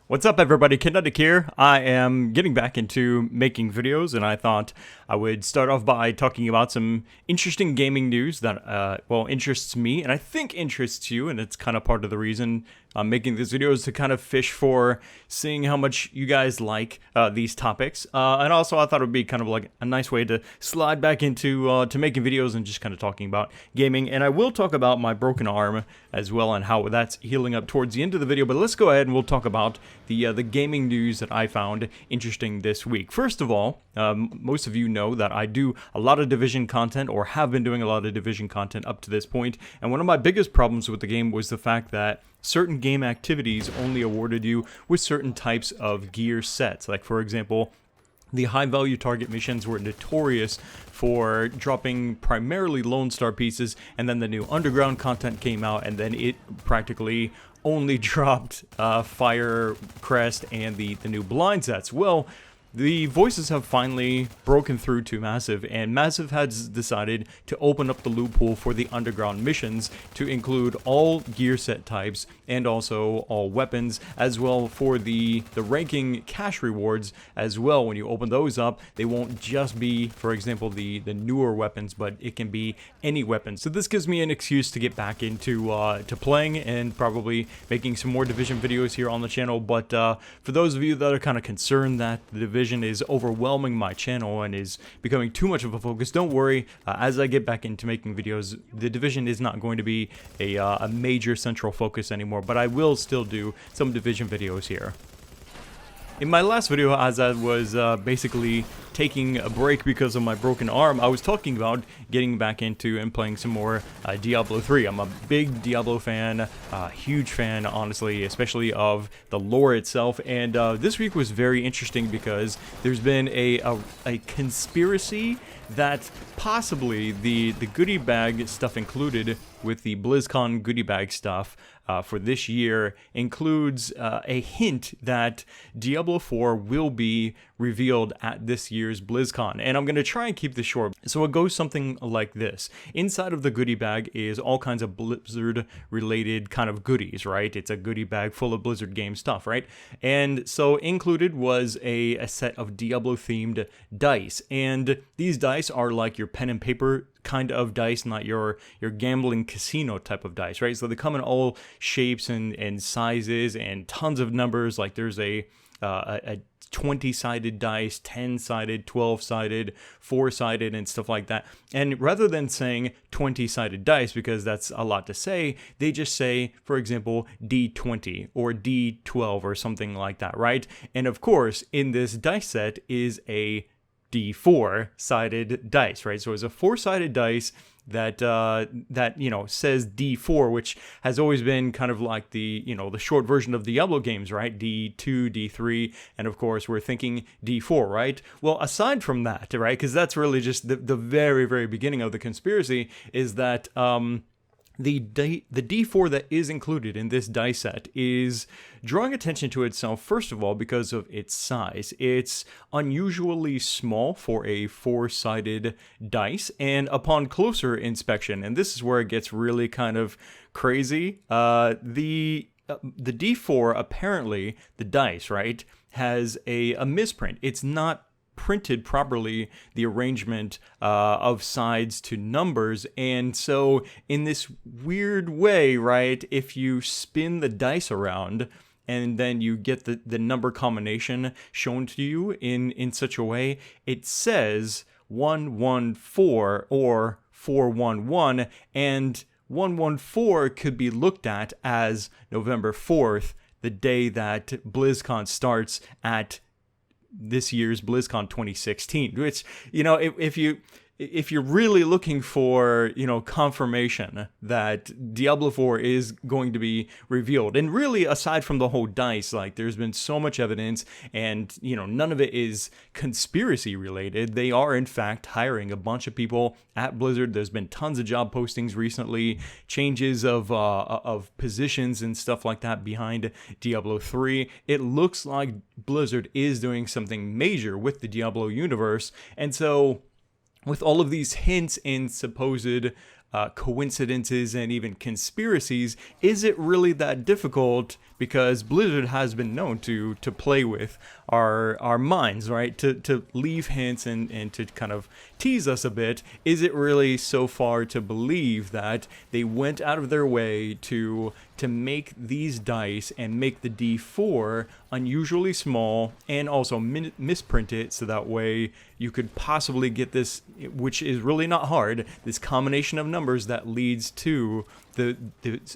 What's up, everybody? Kinetic here. I am getting back into making videos, and I thought I would start off by talking about some interesting gaming news that, interests me, and I think interests you, and it's kind of part of the reason I'm making these videos, to kind of fish for seeing how much you guys like these topics. And also, I thought it would be kind of like a nice way to slide back into to making videos and just kind of talking about gaming. And I will talk about my broken arm as well and how that's healing up towards the end of the video. But let's go ahead and we'll talk about the gaming news that I found interesting this week. First of all, most of you know that I do a lot of Division content, or have been doing a lot of Division content up to this point. And one of my biggest problems with the game was the fact that certain game activities only awarded you with certain types of gear sets. Like, for example, the high value target missions were notorious for dropping primarily Lone Star pieces, and then the new underground content came out, and then it practically only dropped Fire Crest and the new blind sets. Well, the voices have finally broken through to Massive, and Massive has decided to open up the loophole for the underground missions to include all gear set types and also all weapons, as well for the ranking cash rewards as well. When you open those up, they won't just be, for example, the newer weapons, but it can be any weapon. So this gives me an excuse to get back into to playing and probably making some more Division videos here on the channel. But for those of you that are kind of concerned that the Division is overwhelming my channel and is becoming too much of a focus, don't worry. As I get back into making videos, the Division is not going to be a major central focus anymore, but I will still do some Division videos here. In my last video, as I was basically taking a break because of my broken arm, I was talking about getting back into and playing some more Diablo 3. I'm a big Diablo fan, huge fan, honestly, especially of the lore itself. And this week was very interesting because there's been a conspiracy that possibly the goodie bag stuff included with the BlizzCon goodie bag stuff for this year includes a hint that Diablo 4 will be revealed at this year's BlizzCon. And I'm going to try and keep this short. So it goes something like this. Inside of the goodie bag is all kinds of Blizzard related kind of goodies, right? It's a goodie bag full of Blizzard game stuff, right? And so included was a set of Diablo themed dice. And these dice are like your pen and paper kind of dice, not your gambling casino type of dice, right? So they come in all shapes and sizes and tons of numbers. Like there's a 20-sided dice, 10-sided, 12-sided, 4-sided, and stuff like that. And rather than saying 20-sided dice, because that's a lot to say, they just say, for example, D20 or D12 or something like that, right? And of course, in this dice set is a D4-sided dice, right? So it's a 4-sided dice that says D4, which has always been kind of like the short version of Diablo games, right? D2, D3, and of course we're thinking D4, right? Well, aside from that, right, because that's really just the very, very beginning of the conspiracy, is that the D4 that is included in this dice set is drawing attention to itself, first of all, because of its size. It's unusually small for a 4-sided dice, and upon closer inspection, and this is where it gets really kind of crazy, the D4, apparently, the dice, right, has a misprint. It's not printed properly, the arrangement of sides to numbers, and so in this weird way, right, if you spin the dice around and then you get the number combination shown to you in such a way, it says 114 or 411, and 114 could be looked at as November 4th, the day that BlizzCon starts at this year's BlizzCon 2016, which, if you're really looking for, confirmation that Diablo 4 is going to be revealed, and really aside from the whole dice, like there's been so much evidence, and none of it is conspiracy related. They are in fact hiring a bunch of people at Blizzard. There's been tons of job postings recently, changes of positions and stuff like that behind Diablo 3. It looks like Blizzard is doing something major with the Diablo universe, and so with all of these hints and supposed coincidences and even conspiracies, is it really that difficult? Because Blizzard has been known to play with our minds, right? To leave hints and to kind of tease us a bit. Is it really so far to believe that they went out of their way to make these dice and make the D4 unusually small and also misprint it so that way you could possibly get this, which is really not hard, this combination of numbers that leads to the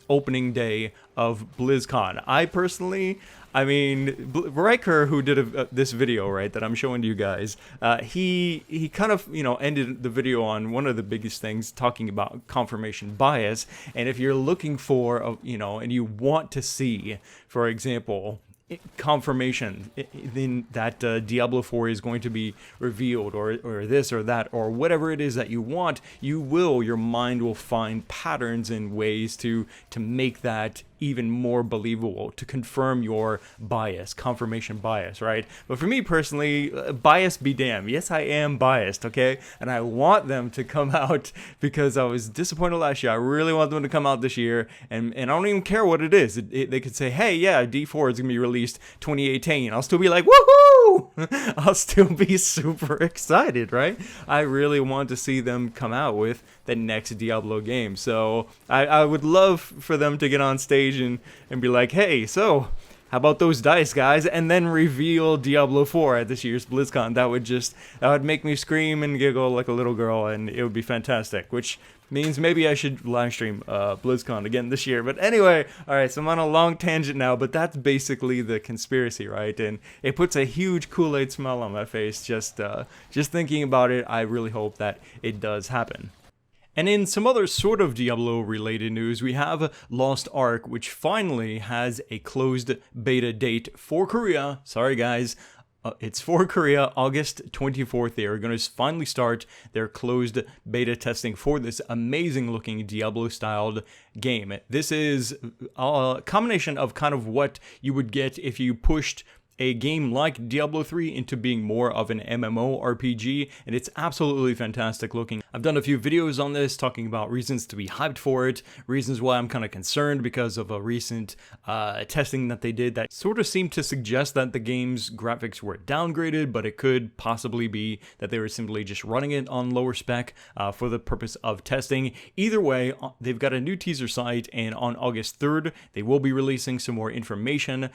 opening day of BlizzCon? I personally, I mean, Riker, who did this video, right, that I'm showing to you guys, he kind of, ended the video on one of the biggest things, talking about confirmation bias. And if you're looking for, and you want to see, for example, confirmation then that Diablo 4 is going to be revealed, or this or that, or whatever it is that you want, your mind will find patterns and ways to make that even more believable, to confirm your bias, confirmation bias, right? But for me personally, bias be damned. Yes, I am biased, okay? And I want them to come out because I was disappointed last year. I really want them to come out this year, and I don't even care what it is. They could say, hey, yeah, D4 is going to be released 2018. I'll still be like, woohoo! I'll still be super excited, right? I really want to see them come out with the next Diablo game. So I would love for them to get on stage and be like, hey, so how about those dice, guys? And then reveal Diablo 4 at this year's BlizzCon. That would make me scream and giggle like a little girl, and it would be fantastic, which means maybe I should live stream BlizzCon again this year. But anyway, all right, so I'm on a long tangent now, but that's basically the conspiracy, right? And it puts a huge Kool-Aid smile on my face just thinking about it. I really hope that it does happen. And in some other sort of Diablo-related news, we have Lost Ark, which finally has a closed beta date for Korea. Sorry, guys. It's for Korea, August 24th. They are going to finally start their closed beta testing for this amazing-looking Diablo-styled game. This is a combination of kind of what you would get if you pushed a game like Diablo 3 into being more of an MMORPG, and it's absolutely fantastic looking. I've done a few videos on this talking about reasons to be hyped for it, reasons why I'm kind of concerned because of a recent testing that they did that sort of seemed to suggest that the game's graphics were downgraded, but it could possibly be that they were simply just running it on lower spec for the purpose of testing. Either way, they've got a new teaser site, and on August 3rd, they will be releasing some more information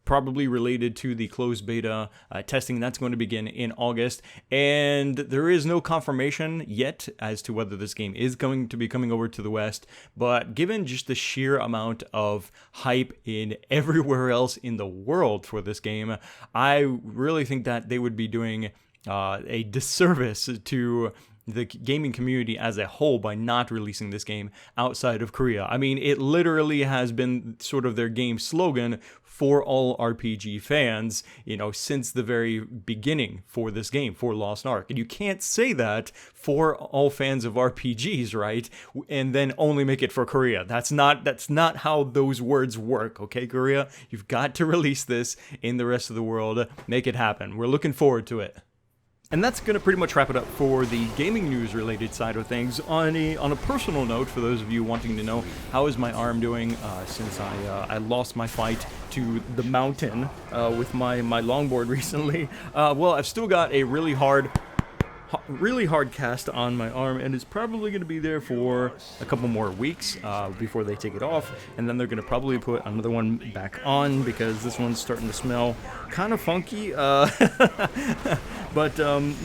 probably related to the closed beta testing that's going to begin in August. And there is no confirmation yet as to whether this game is going to be coming over to the West, but given just the sheer amount of hype in everywhere else in the world for this game, I really think that they would be doing a disservice to the gaming community as a whole by not releasing this game outside of Korea. I mean, it literally has been sort of their game slogan for all RPG fans, since the very beginning for this game, for Lost Ark. And you can't say that for all fans of RPGs, right? And then only make it for Korea. That's not how those words work, okay, Korea? You've got to release this in the rest of the world. Make it happen. We're looking forward to it. And that's going to pretty much wrap it up for the gaming news related side of things. On a personal note, for those of you wanting to know how is my arm doing since I lost my fight to the mountain with my longboard recently, well, I've still got a really hard cast on my arm, and it's probably going to be there for a couple more weeks before they take it off, and then they're going to probably put another one back on because this one's starting to smell kind of funky, but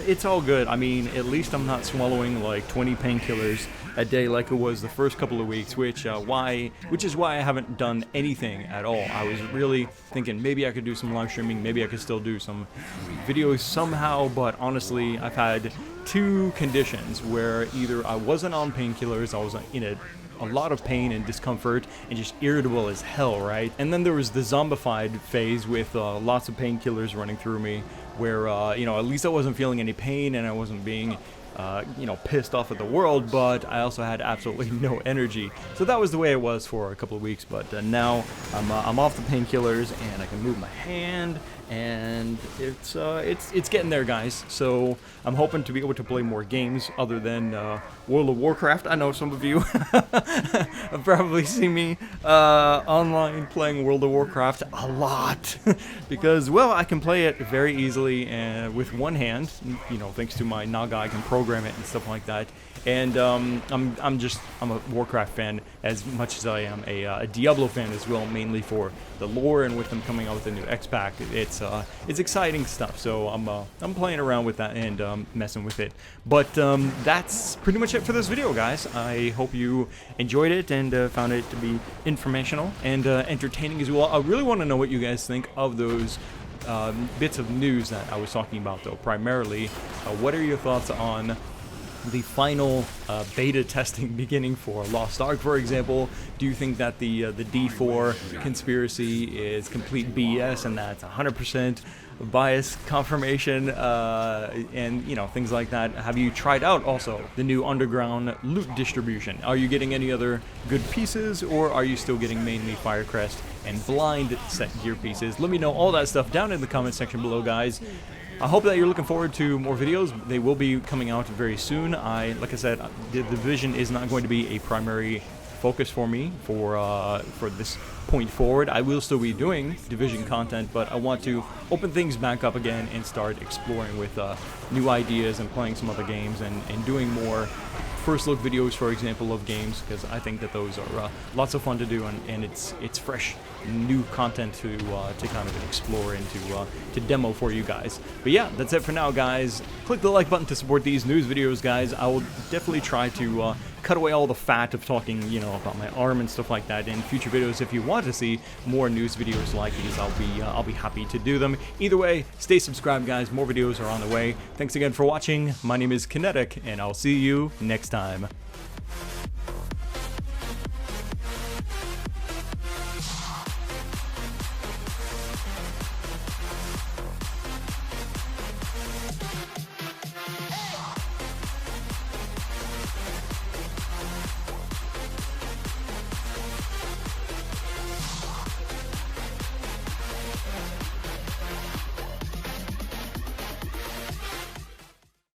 it's all good. I mean, at least I'm not swallowing like 20 painkillers a day like it was the first couple of weeks, which is why I haven't done anything at all. I was really thinking maybe I could do some live streaming, maybe I could still do some videos somehow, but honestly, I've had two conditions where either I wasn't on painkillers, I was in a lot of pain and discomfort and just irritable as hell, right? And then there was the zombified phase with lots of painkillers running through me where, at least I wasn't feeling any pain and I wasn't being you know, pissed off at the world, but I also had absolutely no energy. So that was the way it was for a couple of weeks. But now I'm off the painkillers and I can move my hand, and it's getting there, guys. So I'm hoping to be able to play more games other than World of Warcraft. I know some of you have probably seen me online playing World of Warcraft a lot because, well, I can play it very easily and with one hand. You know, thanks to my Naga, I can program it and stuff like that. And I'm a Warcraft fan as much as I am a Diablo fan as well, mainly for the lore, and with them coming out with a new X pack, it's exciting stuff. So I'm playing around with that and messing with it. But that's pretty much it for this video, guys. I hope you enjoyed it and found it to be informational and entertaining as well. I really want to know what you guys think of those bits of news that I was talking about, though. Primarily, what are your thoughts on the final beta testing beginning for Lost Ark, for example? Do you think that the D4 conspiracy is complete BS and that's 100% bias confirmation, and you know, things like that? Have you tried out also the new underground loot distribution? Are you getting any other good pieces, or are you still getting mainly Firecrest and blind set gear pieces? Let me know all that stuff down in the comment section below, guys. I hope that you're looking forward to more videos. They will be coming out very soon. Like I said, the Division is not going to be a primary focus for me for this point forward. I will still be doing Division content, but I want to open things back up again and start exploring with new ideas and playing some other games and doing more first look videos, for example, of games, because I think that those are lots of fun to do, and it's fresh new content to kind of explore and to demo for you guys. But yeah, that's it for now, guys. Click the like button to support these news videos, guys. I will definitely try to cut away all the fat of talking, you know, about my arm and stuff like that in future videos. If you want to see more news videos like these, I'll be happy to do them. Either way, stay subscribed, guys. More videos are on the way. Thanks again for watching. My name is Kinetic, and I'll see you next time.